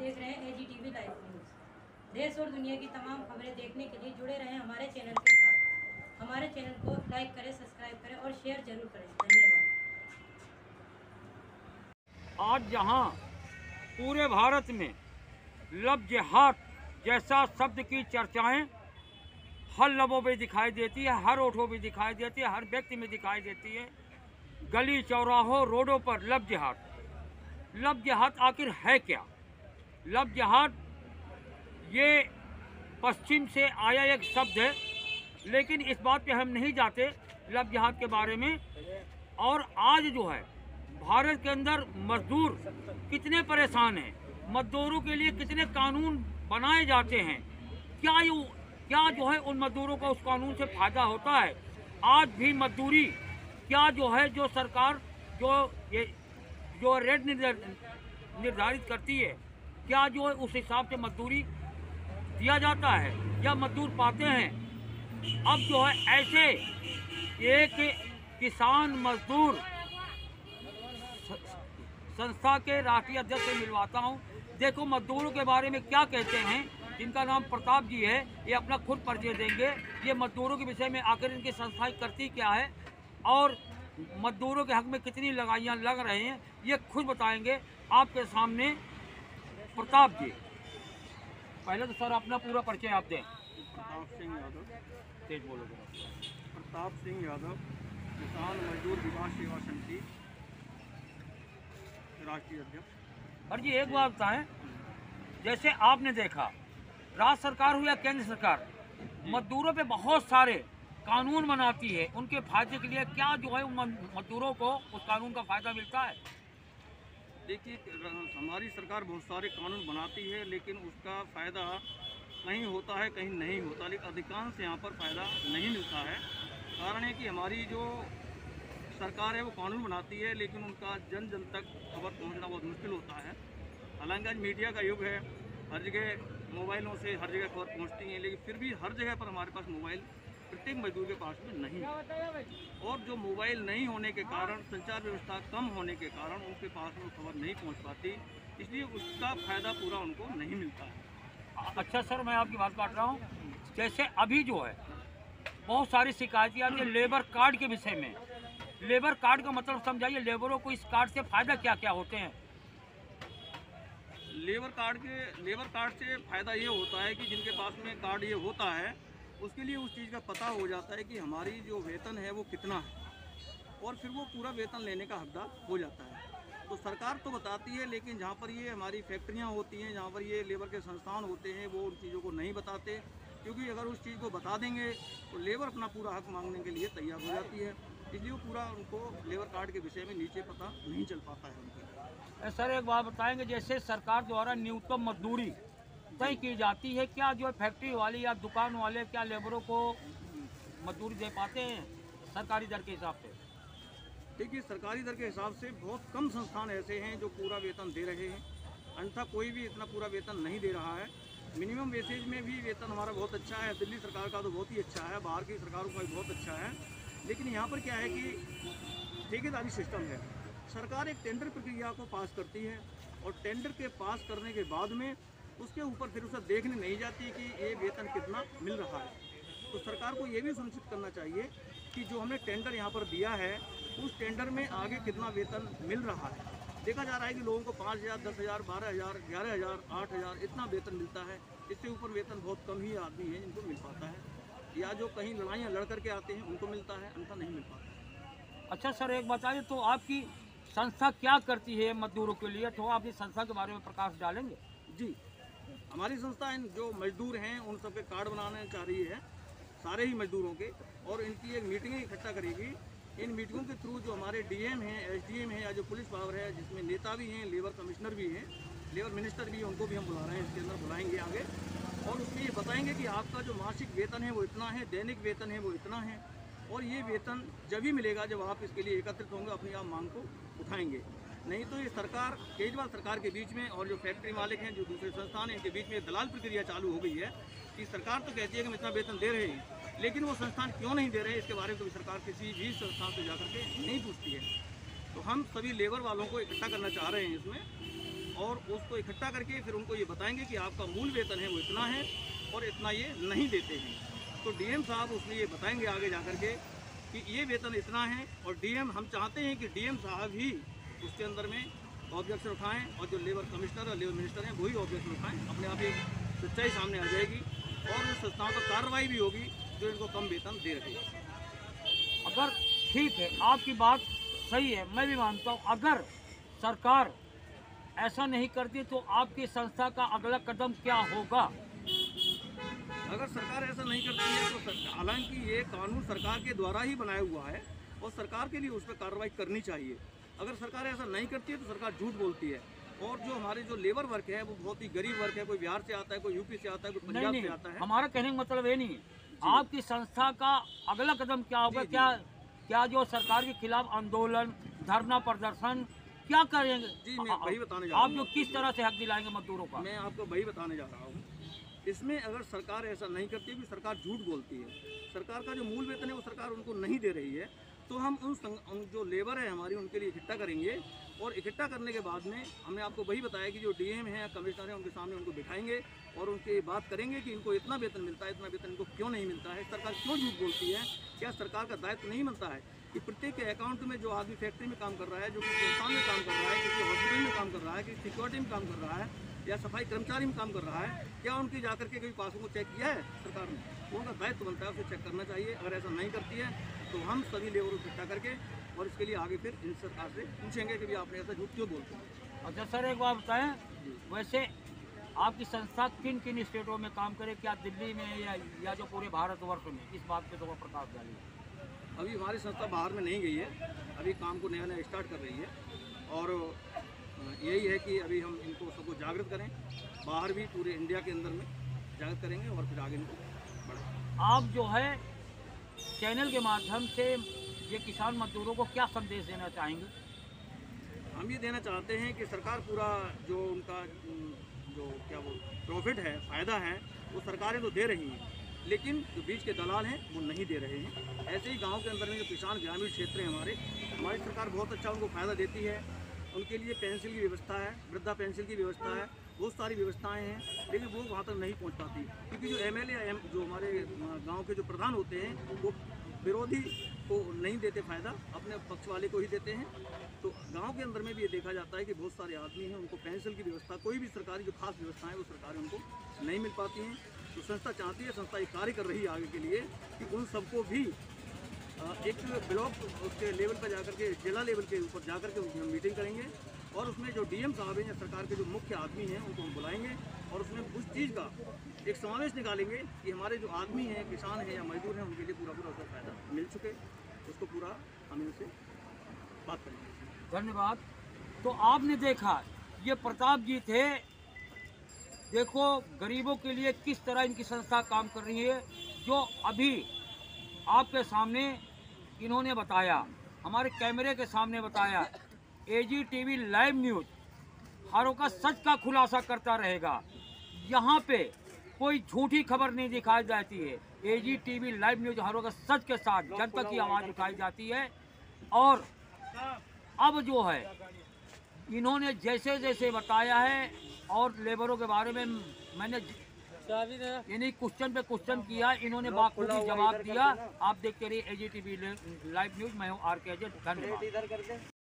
देख रहे हैं AGTV लाइव न्यूज़। देश और दुनिया की तमाम खबरें देखने के लिए जुड़े रहें हमारे चैनल के साथ। हमारे चैनल को लाइक करें, सब्सक्राइब करें और शेयर जरूर करें। धन्यवाद। आज जहां पूरे भारत में लव जिहाद जैसा शब्द की चर्चाएं हर लबों पे दिखाई देती है, हर ओठों पे दिखाई देती है, हर व्यक्ति में दिखाई देती है, गली चौराहों रोडों पर लव जिहाद आखिर है क्या? लव जिहाद ये पश्चिम से आया एक शब्द है, लेकिन इस बात पे हम नहीं जाते लव जिहाद के बारे में। और आज जो है भारत के अंदर मजदूर कितने परेशान हैं, मजदूरों के लिए कितने कानून बनाए जाते हैं, क्या जो है उन मजदूरों को उस कानून से फायदा होता है? आज भी मजदूरी क्या जो है, जो सरकार जो रेट निर्धारित करती है, क्या जो है उस हिसाब से मजदूरी दिया जाता है या मजदूर पाते हैं? अब जो है ऐसे एक किसान मजदूर संस्था के राष्ट्रीय अध्यक्ष से मिलवाता हूं। देखो मजदूरों के बारे में क्या कहते हैं। इनका नाम प्रताप जी है, ये अपना खुद परिचय देंगे। ये मजदूरों के विषय में आखिर इनकी संस्थाएं करती क्या है और मजदूरों के हक में कितनी लगाइयाँ लग रहे हैं, ये खुद बताएंगे आपके सामने। प्रताप जी, पहले तो सर अपना पूरा परिचय आप दें। प्रताप सिंह यादव। तेज बोलोगे। प्रताप सिंह यादव, किसान मजदूर विकास सेवा समिति राष्ट्रीय अध्यक्ष। और जी एक बात बताएं, जैसे आपने देखा राज्य सरकार हो या केंद्र सरकार, मजदूरों पे बहुत सारे कानून बनाती है उनके फायदे के लिए। क्या जो है मजदूरों को उस कानून का फायदा मिलता है? देखिए, हमारी सरकार बहुत सारे कानून बनाती है, लेकिन उसका फ़ायदा कहीं होता है कहीं नहीं होता, लेकिन अधिकांश यहाँ पर फ़ायदा नहीं मिलता है। कारण है कि हमारी जो सरकार है वो कानून बनाती है, लेकिन उनका जन जन तक खबर पहुँचना बहुत मुश्किल होता है। हालांकि आज मीडिया का युग है, हर जगह मोबाइलों से हर जगह खबर पहुँचती है, लेकिन फिर भी हर जगह पर हमारे पास मोबाइल प्रत्येक मजदूर के पास में नहीं है। और जो मोबाइल नहीं होने के कारण, संचार व्यवस्था कम होने के कारण उनके पास में खबर नहीं पहुंच पाती, इसलिए उसका फ़ायदा पूरा उनको नहीं मिलता है। अच्छा सर, मैं आपकी बात काट रहा हूँ। जैसे अभी जो है बहुत सारी शिकायतें आती है लेबर कार्ड के विषय में। लेबर कार्ड का मतलब समझाइए, लेबरों को इस कार्ड से फ़ायदा क्या क्या होते हैं? लेबर कार्ड से फ़ायदा ये होता है कि जिनके पास में कार्ड ये होता है उसके लिए उस चीज़ का पता हो जाता है कि हमारी जो वेतन है वो कितना है, और फिर वो पूरा वेतन लेने का हकदार हो जाता है। तो सरकार तो बताती है, लेकिन जहाँ पर ये हमारी फैक्ट्रियाँ होती हैं, जहाँ पर ये लेबर के संस्थान होते हैं, वो उन चीज़ों को नहीं बताते, क्योंकि अगर उस चीज़ को बता देंगे तो लेबर अपना पूरा हक मांगने के लिए तैयार हो जाती है। इसलिए वो पूरा उनको लेबर कार्ड के विषय में नीचे पता नहीं चल पाता है उनके। सर एक बात बताएंगे, जैसे सरकार द्वारा न्यूनतम मजदूरी तय की जाती है, क्या जो है फैक्ट्री वाले या दुकान वाले क्या लेबरों को मजदूरी दे पाते हैं सरकारी दर के हिसाब से? देखिए, सरकारी दर के हिसाब से बहुत कम संस्थान ऐसे हैं जो पूरा वेतन दे रहे हैं, अन्यथा कोई भी इतना पूरा वेतन नहीं दे रहा है। मिनिमम वेसेज में भी वेतन हमारा बहुत अच्छा है, दिल्ली सरकार का तो बहुत ही अच्छा है, बाहर की सरकारों का भी बहुत अच्छा है। लेकिन यहाँ पर क्या है कि ठेकेदारी सिस्टम है। सरकार एक टेंडर प्रक्रिया को पास करती है, और टेंडर के पास करने के बाद में उसके ऊपर फिर उसे देखने नहीं जाती कि ये वेतन कितना मिल रहा है। तो सरकार को ये भी सुनिश्चित करना चाहिए कि जो हमने टेंडर यहाँ पर दिया है उस टेंडर में आगे कितना वेतन मिल रहा है। देखा जा रहा है कि लोगों को 5,000, 10,000, 12,000, 11,000, 8,000 इतना वेतन मिलता है। इससे ऊपर वेतन बहुत कम ही आदमी हैं जिनको मिल पाता है, या जो कहीं लड़ाइयाँ लड़ करके आते हैं उनको मिलता है, अन्यथा नहीं मिल पाता। अच्छा सर एक बताइए, तो आपकी संस्था क्या करती है मजदूरों के लिए? तो आप इस संस्था के बारे में प्रकाश डालेंगे? जी, हमारी संस्था जो मजदूर हैं उन सबके कार्ड बनाने चाह रही है, सारे ही मजदूरों के, और इनकी एक मीटिंगें इकट्ठा करेगी। इन मीटिंगों के थ्रू जो हमारे डीएम हैं, एसडीएम हैं, या जो पुलिस पावर है जिसमें नेता भी हैं, लेबर कमिश्नर भी हैं, लेबर मिनिस्टर भी हैं, उनको भी हम बुला रहे हैं, इसके अंदर बुलाएंगे आगे, और उसमें ये बताएंगे कि आपका जो मासिक वेतन है वो इतना है, दैनिक वेतन है वो इतना है, और ये वेतन जब ही मिलेगा जब आप इसके लिए एकत्रित होंगे, अपनी आप मांग को उठाएंगे। नहीं तो ये सरकार, केजरीवाल सरकार के बीच में और जो फैक्ट्री मालिक हैं, जो दूसरे संस्थान हैं, इनके बीच में दलाल प्रक्रिया चालू हो गई है कि सरकार तो कहती है कि हम इतना वेतन दे रहे हैं, लेकिन वो संस्थान क्यों नहीं दे रहे इसके बारे में कभी सरकार किसी भी संस्थान से जाकर के नहीं पूछती है। तो हम सभी लेबर वालों को इकट्ठा करना चाह रहे हैं इसमें, और उसको इकट्ठा करके फिर उनको ये बताएंगे कि आपका मूल वेतन है वो इतना है और इतना ये नहीं देते हैं। तो डीएम साहब उसमें ये बताएंगे आगे जा कर के कि ये वेतन इतना है, और डीएम हम चाहते हैं कि डीएम साहब ही उसके अंदर में ऑब्जेक्शन उठाएं और जो लेबर कमिश्नर और लेबर मिनिस्टर हैं वही ऑब्जेक्शन उठाएं। अपने आप एक सच्चाई सामने आ जाएगी और उन संस्थाओं पर कार्रवाई भी होगी जो इनको कम वेतन दे रही है। अगर ठीक है, आपकी बात सही है, मैं भी मानता हूँ। अगर सरकार ऐसा नहीं करती तो आपकी संस्था का अगला कदम क्या होगा? अगर सरकार ऐसा नहीं करती है तो हालांकि ये कानून सरकार के द्वारा ही बनाया हुआ है और सरकार के लिए उस पर कार्रवाई करनी चाहिए। अगर सरकार ऐसा नहीं करती है तो सरकार झूठ बोलती है। और जो हमारे जो लेबर वर्क है वो बहुत ही गरीब वर्क है, कोई बिहार से आता है, कोई यूपी से आता है, कोई पंजाब से आता है। हमारा कहने का मतलब ये नहीं है। आपकी संस्था का अगला कदम क्या होगा? क्या जो सरकार के खिलाफ आंदोलन, धरना प्रदर्शन क्या करेंगे? जी मैं वही बताने जा रहा हूँ। आप जो किस तरह से हक दिलाएंगे मजदूरों का? मैं आपको वही बताने जा रहा हूँ। इसमें अगर सरकार ऐसा नहीं करती है कि सरकार झूठ बोलती है, सरकार का जो मूल वेतन है वो सरकार उनको नहीं दे रही है, तो हम उन जो लेबर है हमारी उनके लिए इकट्ठा करेंगे और इकट्ठा करने के बाद में हमने आपको वही बताया कि जो डीएम है या कमिश्नर है उनके सामने उनको बिठाएंगे और उनकी बात करेंगे कि इनको इतना वेतन मिलता है, इतना वेतन इनको क्यों नहीं मिलता है, सरकार क्यों झूठ बोलती है, क्या सरकार का दायित्व नहीं बनता है कि प्रत्येक के अकाउंट में जो आदमी फैक्ट्री में काम कर रहा है, जो किसी संस्थान में काम कर रहा है, किसी हॉस्पिटल में काम कर रहा है, किसी सिक्योरिटी में काम कर रहा है या सफाई कर्मचारी में काम कर रहा है, क्या उनकी जाकर के कभी पासों को चेक किया है सरकार ने? उनका दायित्व बनता है, उसे चेक करना चाहिए। अगर ऐसा नहीं करती है तो हम सभी लेबर को इकट्ठा करके और इसके लिए आगे फिर इन सरकार से पूछेंगे कि भी आपने ऐसा झूठ क्यों बोलते हैं। अच्छा सर, एक बात बताएं, वैसे आपकी संस्था किन किन स्टेटों में काम करे? क्या दिल्ली में या जो पूरे भारतवर्ष में? इस बात पे तो प्रकाश डालिए। अभी हमारी संस्था बाहर में नहीं गई है, अभी काम को नया नया स्टार्ट कर रही है और यही है कि अभी हम इनको सबको जागृत करें, बाहर भी पूरे इंडिया के अंदर में जागृत करेंगे और फिर आगे इनको बढ़ाएंगे। आप जो है चैनल के माध्यम से ये किसान मजदूरों को क्या संदेश देना चाहेंगे? हम ये देना चाहते हैं कि सरकार पूरा जो उनका जो क्या वो प्रॉफिट है, फ़ायदा है, वो सरकारें तो दे रही हैं, लेकिन जो बीच के दलाल हैं वो नहीं दे रहे हैं। ऐसे ही गांव के अंदर में जो किसान ग्रामीण क्षेत्र हैं हमारी सरकार बहुत अच्छा उनको फ़ायदा देती है। उनके लिए पेंशन की व्यवस्था है, वृद्धा पेंशन की व्यवस्था है, बहुत सारी व्यवस्थाएं हैं, लेकिन वो वहाँ तक नहीं पहुँच पाती क्योंकि जो एमएलए जो हमारे गांव के जो प्रधान होते हैं वो विरोधी को नहीं देते फ़ायदा, अपने पक्ष वाले को ही देते हैं। तो गांव के अंदर में भी ये देखा जाता है कि बहुत सारे आदमी हैं उनको पेंशन की व्यवस्था, कोई भी सरकारी जो खास व्यवस्थाएं वो सरकार उनको नहीं मिल पाती हैं। तो संस्था चाहती है, संस्था एक कार्य कर रही है आगे के लिए कि उन सबको भी एक ब्लॉक उसके लेवल पर जाकर के, जिला लेवल के ऊपर जाकर के उनकी हम मीटिंग करेंगे और उसमें जो डीएम साहब हैं या सरकार के जो मुख्य आदमी हैं उनको हम बुलाएंगे और उसमें उस चीज़ का एक समावेश निकालेंगे कि हमारे जो आदमी हैं, किसान हैं या मजदूर हैं, उनके लिए पूरा उसका फ़ायदा मिल चुके, उसको पूरा हम इनसे बात करेंगे। धन्यवाद। तो आपने देखा ये प्रताप जी थे, देखो गरीबों के लिए किस तरह इनकी संस्था काम कर रही है। जो अभी आपके सामने इन्होंने बताया, हमारे कैमरे के सामने बताया, AGTV लाइव न्यूज़ हरों का सच का खुलासा करता रहेगा। यहाँ पे कोई झूठी खबर नहीं दिखाई जाती है। AGTV लाइव न्यूज़ हरों का सच के साथ जनता की आवाज़ उठाई जाती है। और अब जो है इन्होंने जैसे जैसे बताया है और लेबरों के बारे में मैंने यानी क्वेश्चन पे क्वेश्चन किया, इन्होंने बाखूबी जवाब दिया। आप देखते रहिए AGTV लाइव न्यूज़। मैं हूँ RK। धन्यवाद।